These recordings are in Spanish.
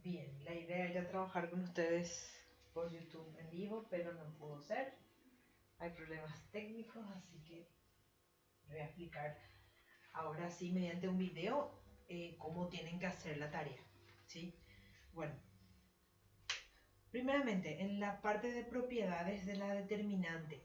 Bien, la idea era trabajar con ustedes por YouTube en vivo, pero no pudo ser. Hay problemas técnicos, así que les voy a explicar ahora sí mediante un video cómo tienen que hacer la tarea. ¿Sí? Bueno, primeramente en la parte de propiedades de la determinante.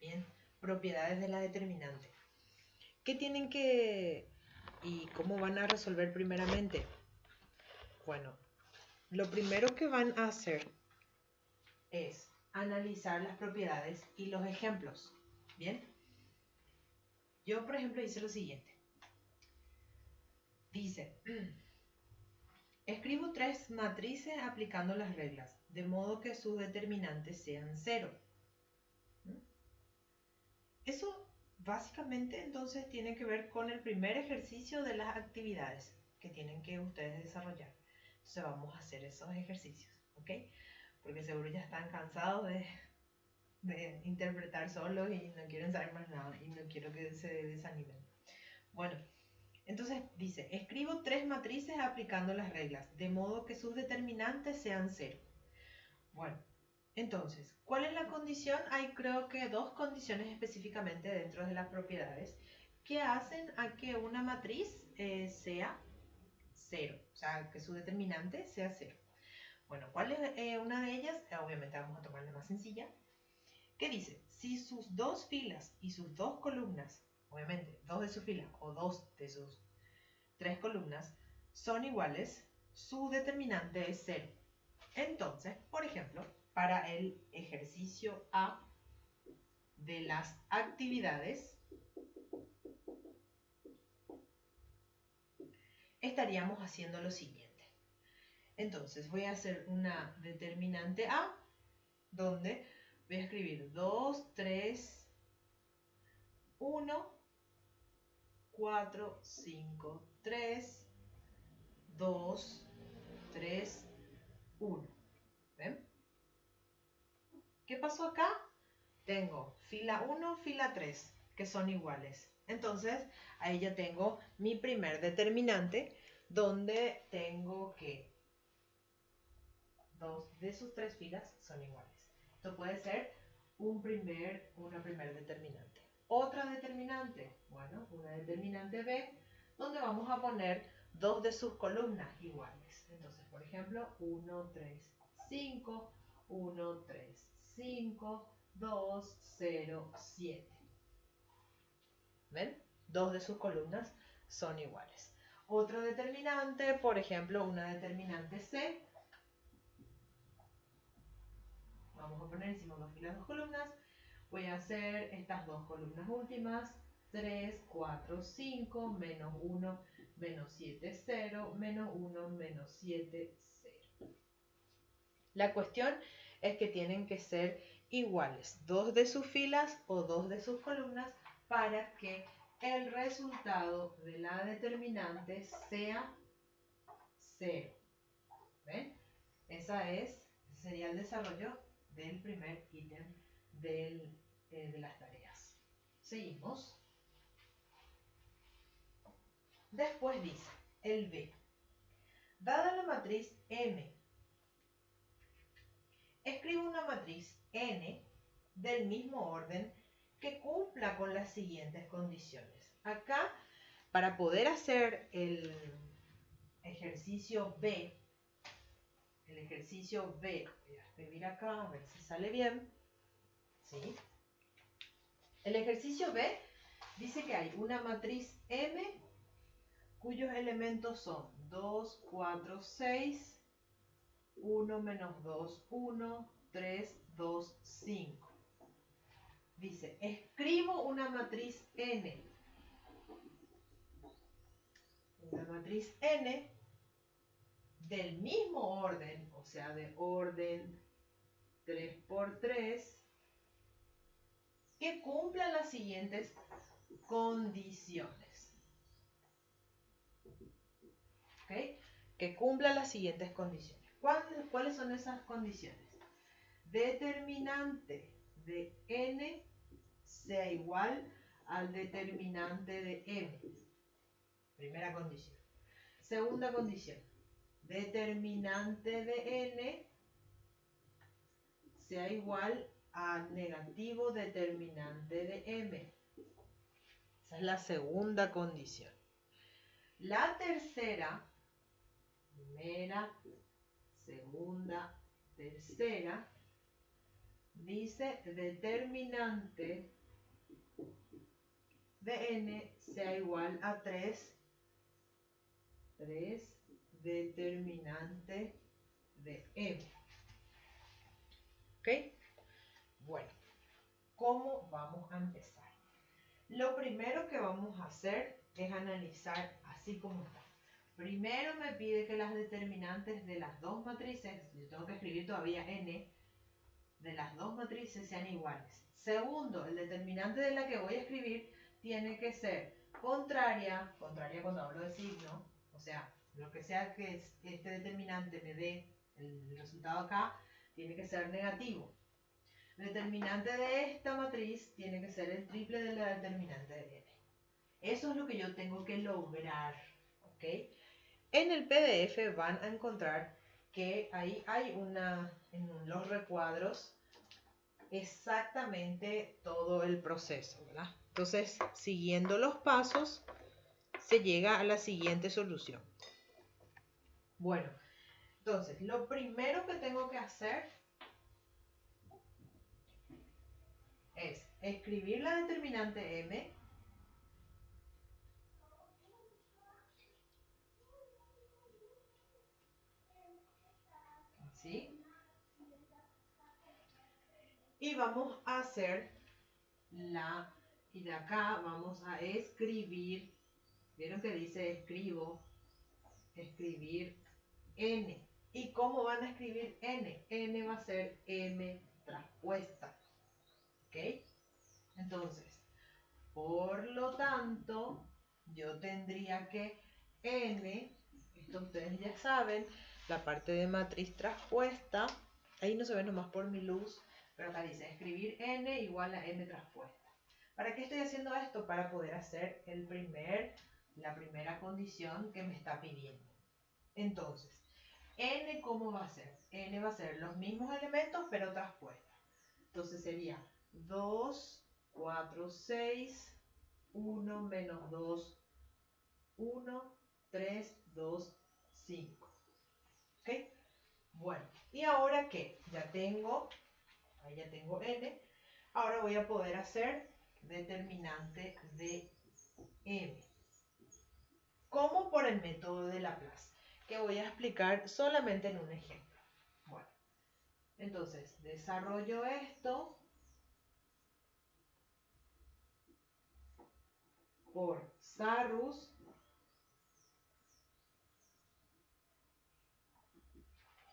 Bien, propiedades de la determinante. ¿Qué tienen que y cómo van a resolver primeramente? Bueno, lo primero que van a hacer es analizar las propiedades y los ejemplos. Bien, yo por ejemplo hice lo siguiente. Dice, escribo 3 matrices aplicando las reglas, de modo que sus determinantes sean 0. Eso básicamente entonces tiene que ver con el primer ejercicio de las actividades que tienen que ustedes desarrollar. Entonces vamos a hacer esos ejercicios, ¿ok? Porque seguro ya están cansados de interpretar solos y no quieren saber más nada y no quiero que se desanimen. Bueno, entonces dice, escribo 3 matrices aplicando las reglas, de modo que sus determinantes sean 0. Bueno, entonces, ¿cuál es la condición? Hay creo que 2 condiciones específicamente dentro de las propiedades que hacen a que una matriz sea 0, o sea, que su determinante sea 0. Bueno, ¿cuál es una de ellas? Obviamente vamos a tomar la más sencilla, que dice, si sus 2 filas y sus 2 columnas, obviamente 2 de sus filas o 2 de sus 3 columnas son iguales, su determinante es 0. Entonces, por ejemplo, para el ejercicio A de las actividades, estaríamos haciendo lo siguiente. Entonces, voy a hacer una determinante A, donde voy a escribir 2, 3, 1, 4, 5, 3, 2, 3, 1. ¿Ven? ¿Qué pasó acá? Tengo fila 1, fila 3, que son iguales. Entonces, ahí ya tengo mi primer determinante, donde tengo que 2 de sus 3 filas son iguales. Esto puede ser una primer determinante. Otra determinante, bueno, una determinante B, donde vamos a poner 2 de sus columnas iguales. Entonces, por ejemplo, 1, 3, 5, 1, 3, 5, 2, 0, 7. ¿Ven? 2 de sus columnas son iguales. Otro determinante, por ejemplo, una determinante C. Vamos a poner, hicimos 2 filas, 2 columnas. Voy a hacer estas 2 columnas últimas. 3, 4, 5, menos 1, menos 7, 0, menos 1, menos 7, 0. La cuestión es que tienen que ser iguales, 2 de sus filas o 2 de sus columnas, para que el resultado de la determinante sea 0. ¿Ven? Ese sería el desarrollo del primer ítem de las tareas. Seguimos. Después dice el B. Dada la matriz M, escribo una matriz N del mismo orden que cumpla con las siguientes condiciones. Acá, para poder hacer el ejercicio B, voy a escribir acá a ver si sale bien. ¿Sí? El ejercicio B dice que hay una matriz M cuyos elementos son 2, 4, 6, 1, menos 2, 1, 3, 2, 5. Dice, escribo una matriz N. Una matriz N del mismo orden, o sea, de orden 3 por 3, que cumpla las siguientes condiciones. ¿Ok? Que cumpla las siguientes condiciones. ¿Cuáles son esas condiciones? Determinante de n sea igual al determinante de m. Primera condición. Segunda condición. determinante de n sea igual a negativo determinante de m. Esa es la segunda condición. La tercera, primera, segunda, tercera, dice determinante de n sea igual a 3 determinante de m. ¿Ok? Bueno, ¿cómo vamos a empezar? Lo primero que vamos a hacer es analizar así como está. Primero me pide que las determinantes de las dos matrices, yo tengo que escribir todavía n, de las dos matrices sean iguales. Segundo, el determinante de la que voy a escribir tiene que ser contraria cuando hablo de signo, o sea, lo que sea que este determinante me dé el resultado acá, tiene que ser negativo. El determinante de esta matriz tiene que ser el triple de la determinante de n. Eso es lo que yo tengo que lograr, ¿ok? En el PDF van a encontrar que ahí hay en los recuadros exactamente todo el proceso, ¿verdad? Entonces, siguiendo los pasos, se llega a la siguiente solución. Bueno, entonces, lo primero que tengo que hacer es escribir la determinante m, ¿sí? Y vamos a hacer y de acá vamos a escribir, ¿vieron que dice escribir n? ¿Y cómo van a escribir n? N va a ser m traspuesta, ¿ok? Entonces, por lo tanto, yo tendría que n, esto ustedes ya saben, la parte de matriz traspuesta, ahí no se ve nomás por mi luz, pero acá dice escribir n igual a m traspuesta. ¿Para qué estoy haciendo esto? Para poder hacer la primera condición que me está pidiendo. Entonces, n, ¿cómo va a ser? N va a ser los mismos elementos, pero traspuesta. Entonces sería 2, 4, 6, 1 menos 2, 1, 3, 2, 5. ¿Ok? Bueno, ¿y ahora qué? Ahí ya tengo n. Ahora voy a poder hacer determinante de m. ¿Cómo? Por el método de Laplace, que voy a explicar solamente en un ejemplo. Bueno, entonces desarrollo esto por Sarrus.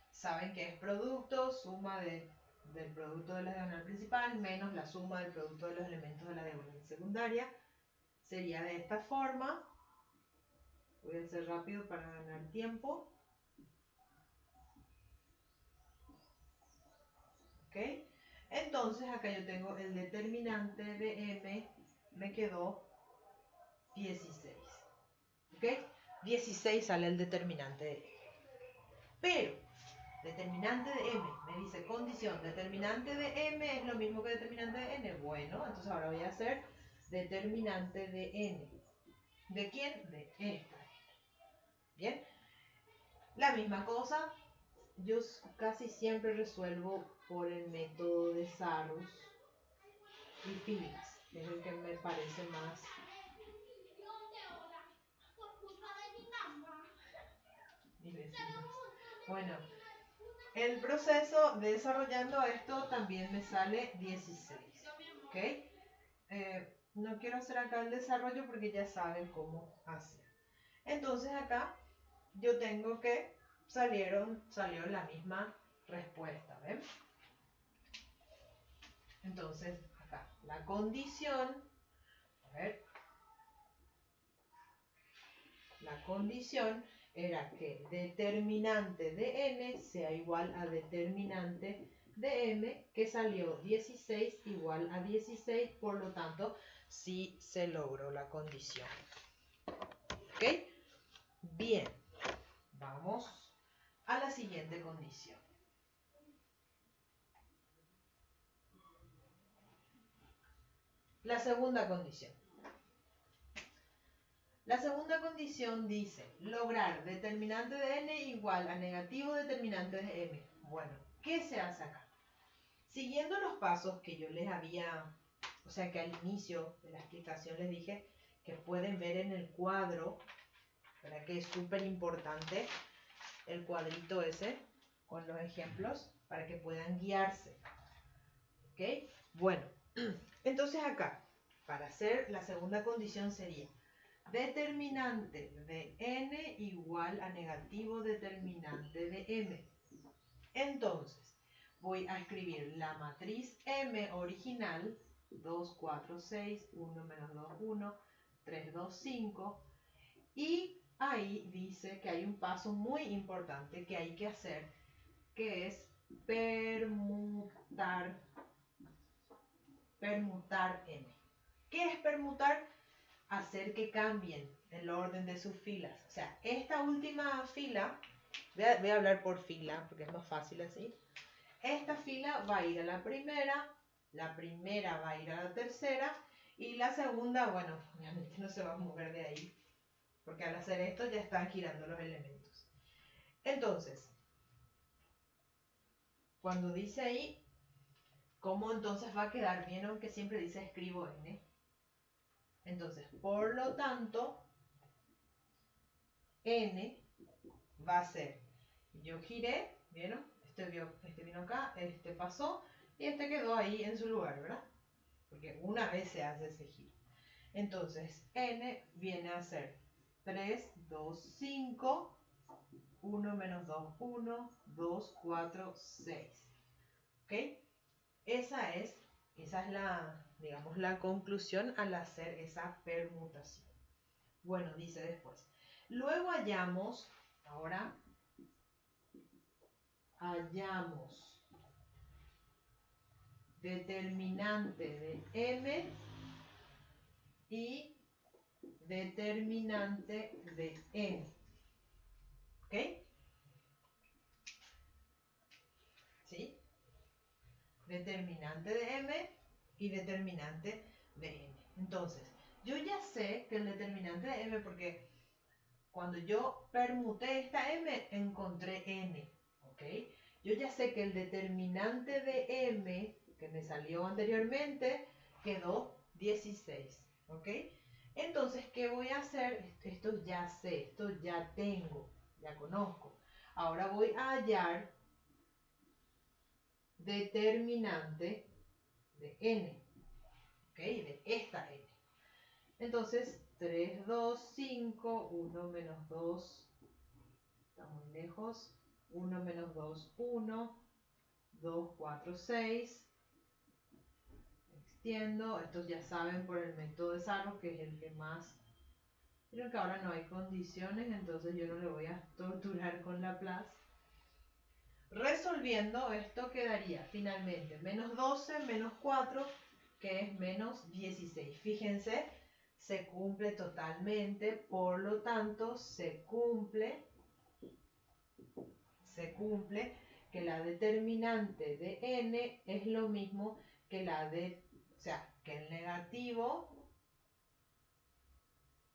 Saben que es producto, suma del producto de la diagonal principal menos la suma del producto de los elementos de la diagonal secundaria. Sería de esta forma. Voy a hacer rápido para ganar tiempo. ¿Ok? Entonces acá yo tengo el determinante de m, me quedó 16. ¿Ok? 16 sale el determinante de m. Pero, determinante de m, me dice condición, determinante de m es lo mismo que determinante de n. Bueno, entonces ahora voy a hacer determinante de n. ¿De quién? De esta. Bien. La misma cosa, yo casi siempre resuelvo por el método de Sarrus y Phillips, es el que me parece más. Mis vecinos. Bueno, el proceso de desarrollando esto también me sale 16. ¿Ok? No quiero hacer acá el desarrollo porque ya saben cómo hacer. Entonces acá yo tengo que salió la misma respuesta, ¿ven? Entonces acá la condición, a ver, la condición era que determinante de n sea igual a determinante de m, que salió 16 igual a 16, por lo tanto sí se logró la condición. ¿Ok? Bien, vamos a la siguiente condición. La segunda condición. La segunda condición dice lograr determinante de n igual a negativo determinante de m. Bueno, ¿qué se hace acá? Siguiendo los pasos que yo les había, o sea que al inicio de la explicación les dije que pueden ver en el cuadro, ¿verdad? Que es súper importante el cuadrito ese con los ejemplos para que puedan guiarse. ¿Ok? Bueno, entonces acá, para hacer la segunda condición sería determinante de n igual a negativo determinante de m. Entonces, voy a escribir la matriz M original, 2, 4, 6, 1, menos 2, 1, 3, 2, 5. Y ahí dice que hay un paso muy importante que hay que hacer, que es permutar M. ¿Qué es permutar? Hacer que cambien el orden de sus filas. O sea, esta última fila, voy a hablar por fila porque es más fácil así. Esta fila va a ir a la primera va a ir a la tercera y la segunda, bueno, obviamente no se va a mover de ahí porque al hacer esto ya están girando los elementos. Entonces, cuando dice ahí, ¿cómo entonces va a quedar bien aunque siempre dice escribo n? Entonces, por lo tanto, n va a ser, yo giré, ¿vieron? Este vino acá, este pasó y este quedó ahí en su lugar, ¿verdad? Porque una vez se hace ese giro. Entonces, n viene a ser 3, 2, 5, 1 menos 2, 1, 2, 4, 6. ¿Ok? Esa es la, digamos, la conclusión al hacer esa permutación. Bueno, dice después. Luego hallamos determinante de m y determinante de n. ¿Ok? ¿Sí? Determinante de m y determinante de n. Entonces, yo ya sé que el determinante de m, porque cuando yo permuté esta m, encontré n. ¿Ok? Yo ya sé que el determinante de m, que me salió anteriormente, quedó 16. ¿Ok? Entonces, ¿qué voy a hacer? Esto ya sé, esto ya tengo, ya conozco. Ahora voy a hallar determinante de n, ¿ok? De esta n. Entonces, 3, 2, 5, 1 menos 2, está muy lejos, 1 menos 2, 1, 2, 4, 6, extiendo, estos ya saben por el método de Saros, que es el que más, pero que ahora no hay condiciones, entonces yo no le voy a torturar con Laplace. Resolviendo esto quedaría finalmente menos 12 menos 4, que es menos 16. Fíjense, se cumple totalmente, por lo tanto se cumple que la determinante de n es lo mismo que que el negativo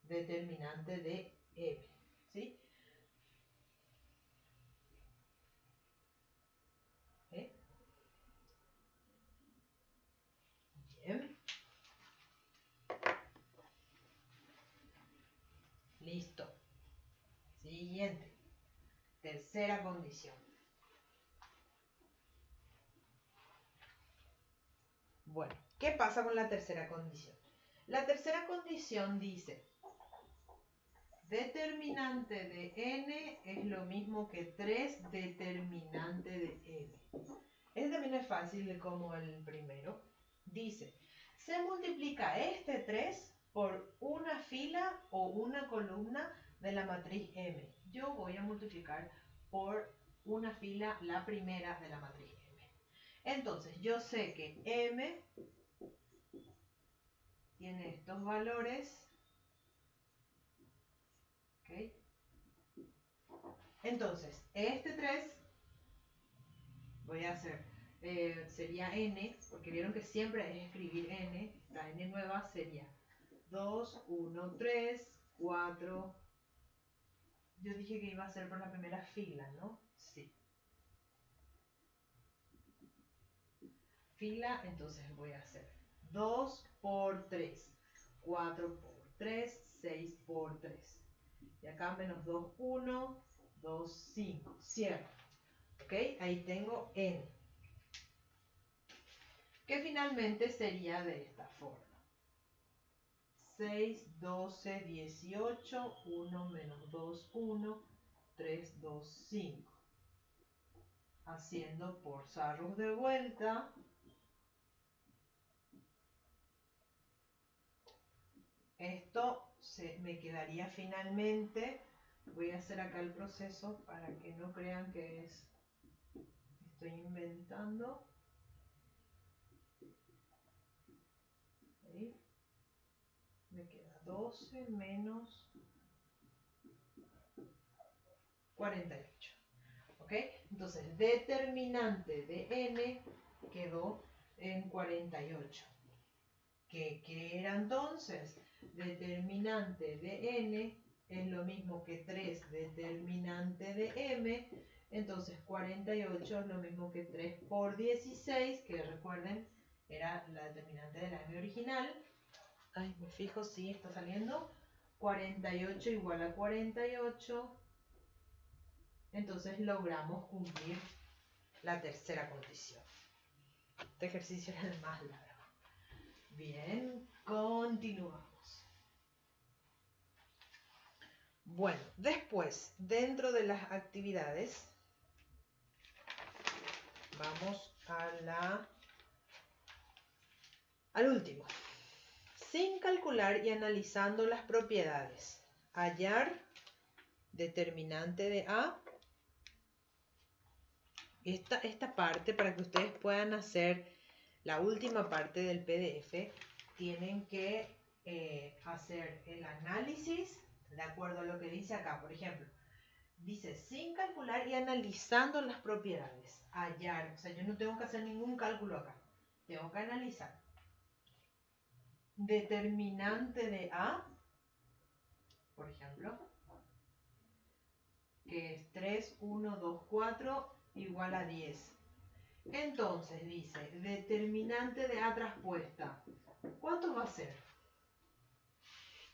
determinante de m. ¿Sí? ¿Eh? Bien. Listo. Siguiente. Tercera condición. Bueno, ¿qué pasa con la tercera condición? La tercera condición dice, determinante de n es lo mismo que 3 determinante de n. Este también es fácil como el primero. Dice, se multiplica este 3 por una fila o una columna de la matriz M. Yo voy a multiplicar por una fila, la primera de la matriz M. Entonces, yo sé que M tiene estos valores. ¿Ok? Entonces, este 3 voy a hacer, sería n, porque vieron que siempre es escribir n, la n nueva sería 2, 1, 3, 4. Yo dije que iba a ser por la primera fila, ¿no? Sí. Fila, entonces voy a hacer 2 por 3, 4 por 3, 6 por 3. Y acá menos 2, 1, 2, 5. Cierro. ¿Ok? Ahí tengo n. Que finalmente sería de esta forma. 6, 12, 18, 1 menos 2, 1, 3, 2, 5. Haciendo por sarros de vuelta. Esto me quedaría finalmente. Voy a hacer acá el proceso para que no crean que estoy inventando. ¿Sí? Me queda 12 menos 48. ¿Ok? Entonces, determinante de n quedó en 48. ¿Qué era entonces? Determinante de n es lo mismo que 3 determinante de m. Entonces 48 es lo mismo que 3 por 16, que recuerden era la determinante de la m original. Ay, me fijo si está saliendo. 48 igual a 48. Entonces logramos cumplir la tercera condición. Este ejercicio era el más largo. Bien, continuamos. Bueno, después, dentro de las actividades, vamos al último. Sin calcular y analizando las propiedades, hallar determinante de A. Esta parte, para que ustedes puedan hacer la última parte del PDF, tienen que hacer el análisis de acuerdo a lo que dice acá. Por ejemplo, dice sin calcular y analizando las propiedades. Hallar, o sea, yo no tengo que hacer ningún cálculo acá. Tengo que analizar. Determinante de A, por ejemplo, que es 3, 1, 2, 4 igual a 10. Entonces dice, determinante de A traspuesta. ¿Cuánto va a ser?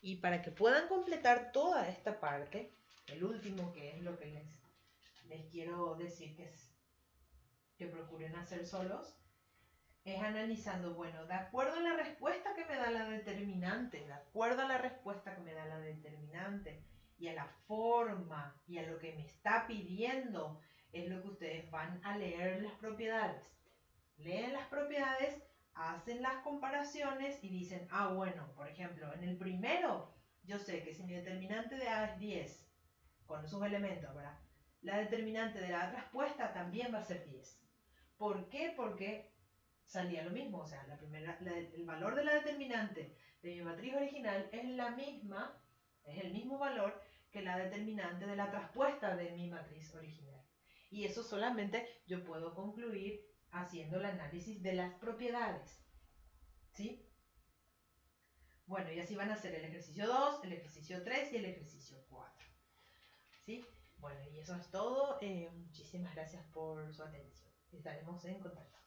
Y para que puedan completar toda esta parte, el último que es lo que les quiero decir que procuren hacer solos, es analizando, bueno, de acuerdo a la respuesta que me da la determinante, de acuerdo a la respuesta que me da la determinante y a la forma y a lo que me está pidiendo, es lo que ustedes van a leer las propiedades. Leen las propiedades, hacen las comparaciones y dicen, ah, bueno, por ejemplo, en el primero, yo sé que si mi determinante de A es 10, con sus elementos, ¿verdad? La determinante de la respuesta también va a ser 10. ¿Por qué? Porque salía lo mismo, o sea, el valor de la determinante de mi matriz original es la misma, es el mismo valor que la determinante de la traspuesta de mi matriz original. Y eso solamente yo puedo concluir haciendo el análisis de las propiedades. ¿Sí? Bueno, y así van a hacer el ejercicio 2, el ejercicio 3 y el ejercicio 4. ¿Sí? Bueno, y eso es todo. Muchísimas gracias por su atención. Estaremos en contacto.